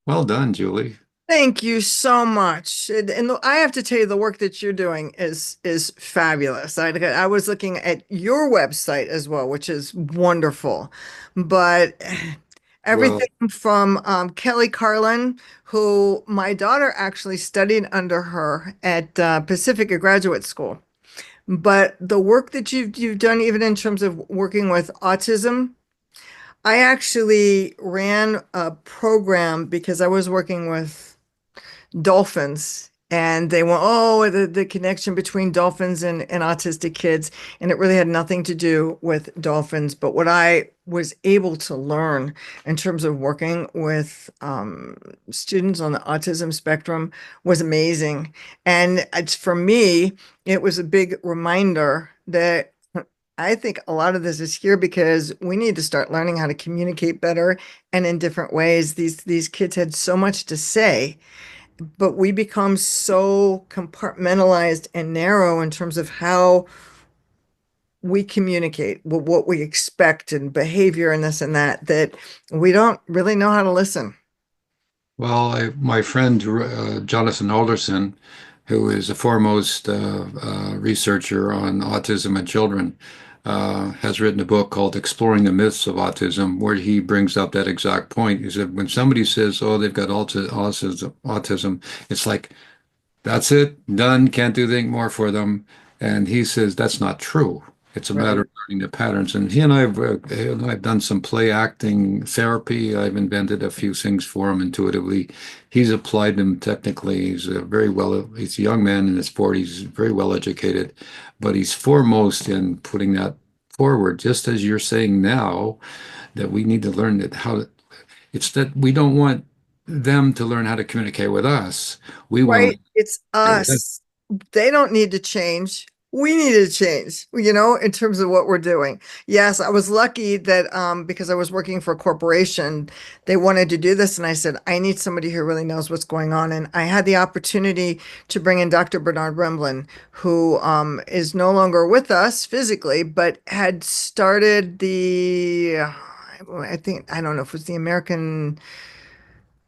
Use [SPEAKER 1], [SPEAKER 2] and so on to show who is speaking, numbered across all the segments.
[SPEAKER 1] Well done, Julie.
[SPEAKER 2] Thank you so much. And I have to tell you, the work that you're doing is fabulous. I was looking at your website as well, which is wonderful. But everything
[SPEAKER 1] Well,
[SPEAKER 2] from Kelly Carlin, who my daughter actually studied under her at Pacifica Graduate School. But the work that you've done, even in terms of working with autism, I actually ran a program because I was working with dolphins. And they went, oh, the connection between dolphins and autistic kids. And it really had nothing to do with dolphins. But what I was able to learn in terms of working with students on the autism spectrum was amazing. And for me, it was a big reminder that I think a lot of this is here because we need to start learning how to communicate better and in different ways. These kids had so much to say, but we become so compartmentalized and narrow in terms of how we communicate, what we expect and behavior and this and that, that we don't really know how to listen.
[SPEAKER 1] my friend Jonathan Alderson, who is a foremost researcher on autism and children, has written a book called Exploring the Myths of Autism, where he brings up that exact point. He said, when somebody says, oh, they've got autism, it's like, that's it, done, can't do anything more for them. And he says that's not true. It's a matter
[SPEAKER 2] Right.
[SPEAKER 1] of learning the patterns. And he and I've done some play acting therapy. I've invented a few things for him intuitively. He's applied them technically. He's a young man in his 40s, very well educated, but he's foremost in putting that forward, just as you're saying now, that we need to learn it's that we don't want them to learn how to communicate with us. We want
[SPEAKER 2] Right. It's
[SPEAKER 1] to communicate with them.
[SPEAKER 2] us. They don't need to change. We need to change, in terms of what we're doing. Yes, I was lucky that because I was working for a corporation, they wanted to do this. And I said, I need somebody who really knows what's going on. And I had the opportunity to bring in Dr. Bernard Remblin, who is no longer with us physically, but had started I think, I don't know if it was the American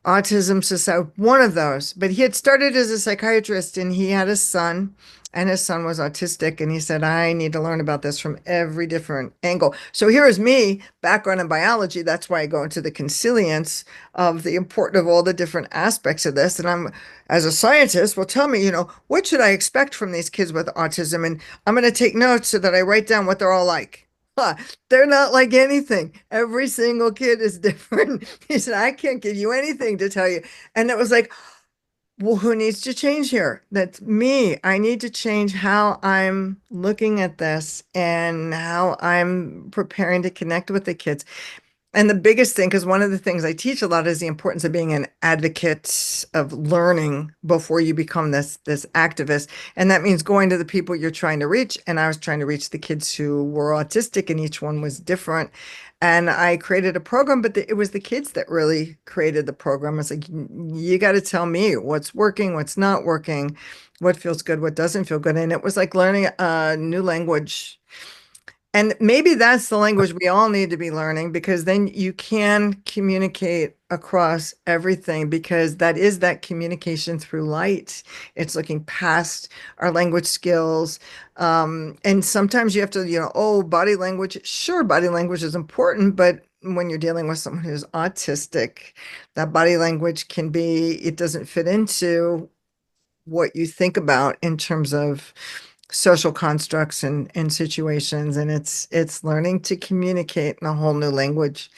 [SPEAKER 2] Autism Society, one of those. But he had started as a psychiatrist and he had a son, and his son was autistic. And he said, I need to learn about this from every different angle. So here is me, background in biology. That's why I go into the consilience of the importance of all the different aspects of this. And I'm, as a scientist, well, tell me, what should I expect from these kids with autism? And I'm going to take notes so that I write down what they're all like. Huh, they're not like anything. Every single kid is different. He said, I can't give you anything to tell you. And it was like, well, who needs to change here? That's me. I need to change how I'm looking at this and how I'm preparing to connect with the kids. And the biggest thing, because one of the things I teach a lot is the importance of being an advocate of learning before you become this activist. And that means going to the people you're trying to reach. And I was trying to reach the kids who were autistic, and each one was different. And I created a program, but it was the kids that really created the program. It's like, you got to tell me what's working, what's not working, what feels good, what doesn't feel good. And it was like learning a new language, and maybe that's the language we all need to be learning, because then you can communicate across everything, because that is that communication through light. It's looking past our language skills. And sometimes you have to, oh, body language. Sure, body language is important, but when you're dealing with someone who's autistic, that body language it doesn't fit into what you think about in terms of social constructs and situations, and it's learning to communicate in a whole new language.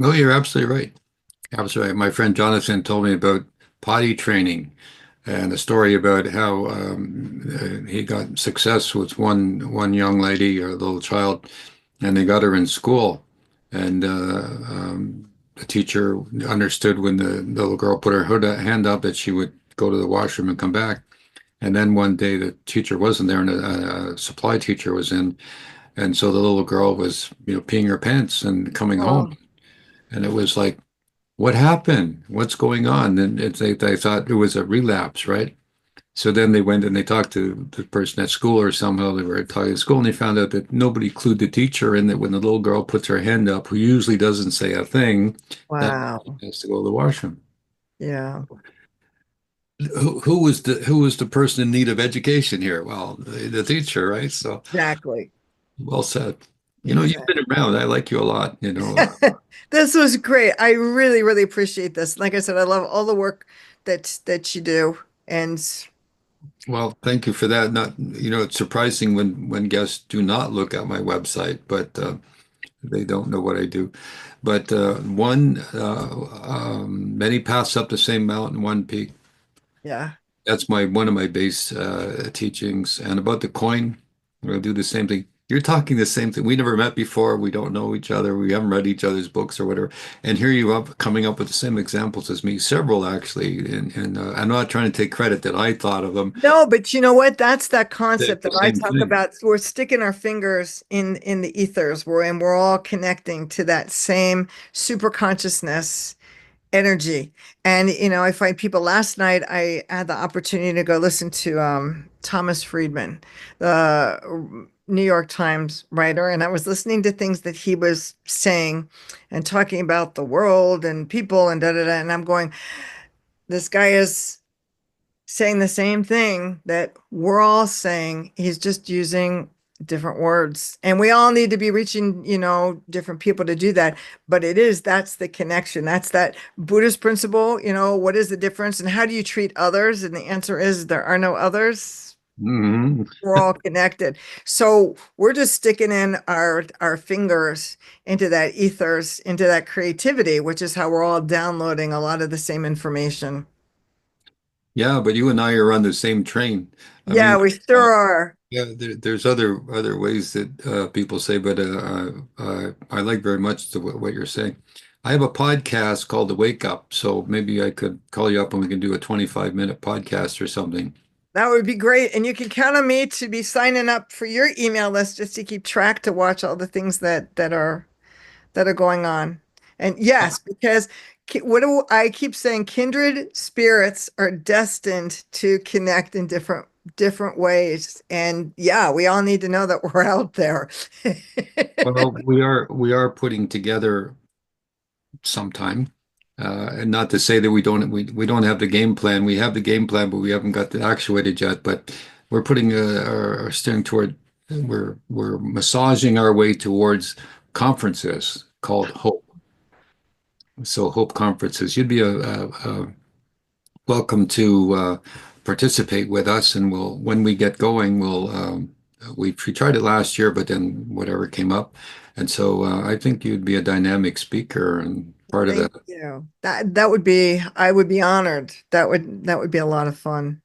[SPEAKER 1] No, you're absolutely right. Absolutely right. My friend Jonathan told me about potty training and a story about how he got success with one young lady or little child, and they got her in school, and the teacher understood when the little girl put her hand up that she would go to the washroom and come back. And then one day the teacher wasn't there, and a supply teacher was in, and so the little girl was, peeing her pants and coming home,
[SPEAKER 2] Oh,
[SPEAKER 1] and it was like, what happened? What's going on? And they thought it was a relapse, right? So then they went and they talked to the person at school, or somehow they were talking at school, and they found out that nobody clued the teacher in, that when the little girl puts her hand up, who usually doesn't say a thing, that
[SPEAKER 2] Wow.
[SPEAKER 1] has to go to the washroom.
[SPEAKER 2] Yeah,
[SPEAKER 1] Who was the person in need of education here? Well, the teacher, right? So
[SPEAKER 2] exactly.
[SPEAKER 1] well said. You've
[SPEAKER 2] Exactly.
[SPEAKER 1] been around. I like you a lot.
[SPEAKER 2] This was great. I really, really appreciate this. Like I said, I love all the work that you do. And
[SPEAKER 1] Well, thank you for that. Not, it's surprising when guests do not look at my website, but they don't know what I do. But many paths up the same mountain, one peak.
[SPEAKER 2] yeah.
[SPEAKER 1] That's my one of my base teachings. And about the coin, we'll do the same thing. You're talking the same thing. We never met before. We don't know each other. We haven't read each other's books or whatever. And here you are coming up with the same examples as me, several actually. And I'm not trying to take credit that I thought of them.
[SPEAKER 2] No, but you know what? That's that
[SPEAKER 1] The
[SPEAKER 2] concept that I
[SPEAKER 1] same
[SPEAKER 2] talk
[SPEAKER 1] thing.
[SPEAKER 2] about. We're sticking our fingers in the ethers. We're all connecting to that same super consciousness energy. And I find people last night I had the opportunity to go listen to Thomas Friedman, the New York Times writer, and I was listening to things that he was saying and talking about the world and people and da da da. And I'm going, this guy is saying the same thing that we're all saying. He's just using different words. And we all need to be reaching, different people to do that. But that's the connection. That's that Buddhist principle, what is the difference and how do you treat others? And the answer is there are no others.
[SPEAKER 1] Mhm.
[SPEAKER 2] We're all connected. So we're just sticking in our fingers into that ethers, into that creativity, which is how we're all downloading a lot of the same information.
[SPEAKER 1] Yeah, but you and I are on the same train. I mean,
[SPEAKER 2] Yeah, we sure are.
[SPEAKER 1] yeah, there's other ways that people say, but I like very much what you're saying. I have a podcast called The Wake Up, so maybe I could call you up and we can do a 25-minute podcast or something.
[SPEAKER 2] That would be great. And you can count on me to be signing up for your email list just to keep track to watch all the things that are going on. And yes, because what do I keep saying? Kindred spirits are destined to connect in different ways. And yeah, we all need to know that we're out there.
[SPEAKER 1] Well, we are putting together sometime. And not to say that we don't have the game plan. We have the game plan, but we haven't got the actuated yet. But we're putting our steering toward we're massaging our way towards conferences called Hope. So Hope conferences. You'd be a welcome to participate with us, and when we get going, we tried it last year, but then whatever came up, and so I think you'd be a dynamic speaker and part of
[SPEAKER 2] Thank
[SPEAKER 1] that.
[SPEAKER 2] you. That would be, I would be honored. That would be a lot of fun.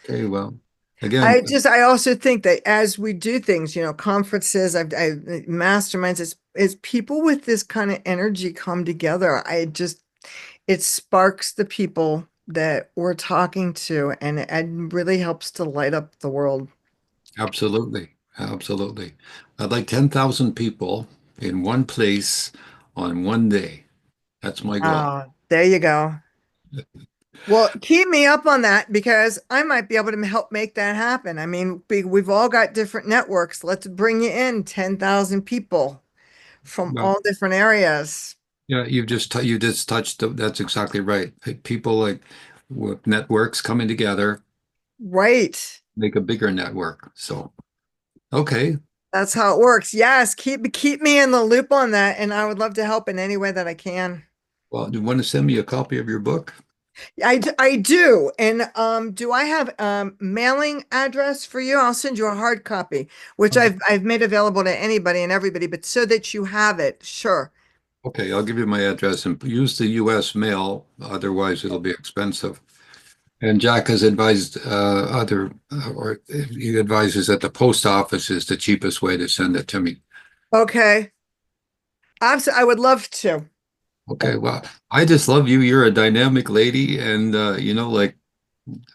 [SPEAKER 1] Okay, well, again,
[SPEAKER 2] I also think that as we do things, conferences, masterminds, as people with this kind of energy come together, it sparks the people that we're talking to, and it really helps to light up the world.
[SPEAKER 1] absolutely, absolutely. I'd like 10,000 people in one place on one day. That's my goal.
[SPEAKER 2] There you go. Well, keep me up on that because I might be able to help make that happen. I mean, we've all got different networks. Let's bring you in 10,000 people from
[SPEAKER 1] Well,
[SPEAKER 2] all different areas.
[SPEAKER 1] yeah, you just touched. That's exactly right. People like with networks coming together
[SPEAKER 2] Right.
[SPEAKER 1] make a bigger network. So, okay.
[SPEAKER 2] That's how it works. Yes, keep me in the loop on that, and I would love to help in any way that I can.
[SPEAKER 1] Well, do you want to send me a copy of your book?
[SPEAKER 2] I do. And do I have mailing address for you? I'll send you a hard copy, which I've made available to anybody and everybody, but so that you have it. Sure.
[SPEAKER 1] Okay, I'll give you my address and use the U.S. mail. Otherwise, it'll be expensive. And Jack has advised or he advises that the post office is the cheapest way to send it to me.
[SPEAKER 2] Okay. I would love to.
[SPEAKER 1] Okay, well, I just love you. You're a dynamic lady, and like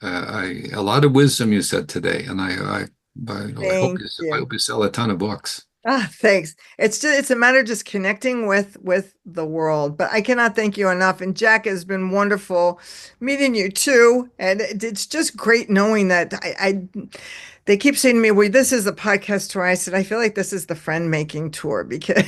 [SPEAKER 1] a lot of wisdom you said today, and I hope
[SPEAKER 2] Thank
[SPEAKER 1] I
[SPEAKER 2] you.
[SPEAKER 1] hope you sell a ton of books.
[SPEAKER 2] Ah, thanks. It's a matter of just connecting with the world. But I cannot thank you enough. And Jack, has been wonderful meeting you too. And it's just great knowing that I they keep saying to me, well, this is the podcast tour. I said, I feel like this is the friend making tour because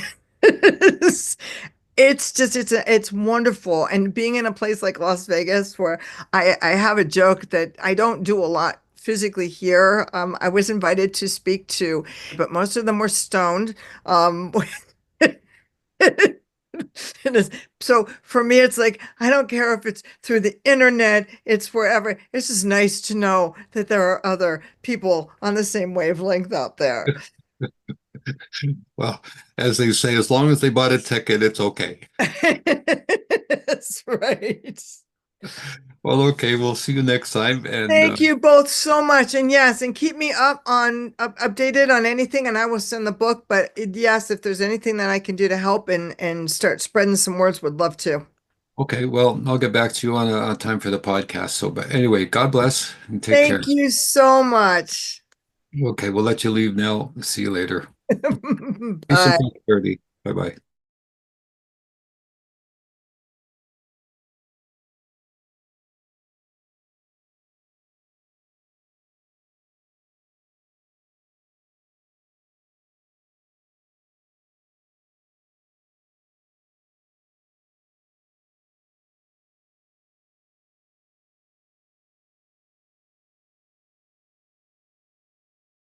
[SPEAKER 2] it's wonderful. And being in a place like Las Vegas where I have a joke that I don't do a lot physically here. I was invited to speak to, but most of them were stoned. Um, so for me, it's like, I don't care if it's through the internet, it's wherever. It's just nice to know that there are other people on the same wavelength out there.
[SPEAKER 1] Well, as they say, as long as they bought a ticket, it's okay.
[SPEAKER 2] That's right.
[SPEAKER 1] Well, okay, we'll see you next time. And
[SPEAKER 2] Thank you both so much. And yes, and keep me updated on anything and I will send the book. But yes, if there's anything that I can do to help and start spreading some words, would love to.
[SPEAKER 1] okay, well, I'll get back to you on time for the podcast. So, but anyway, God bless and take care.
[SPEAKER 2] Thank you so much.
[SPEAKER 1] Okay, we'll let you leave now. See you later. Peace and
[SPEAKER 2] Bye.
[SPEAKER 1] prosperity. Bye bye.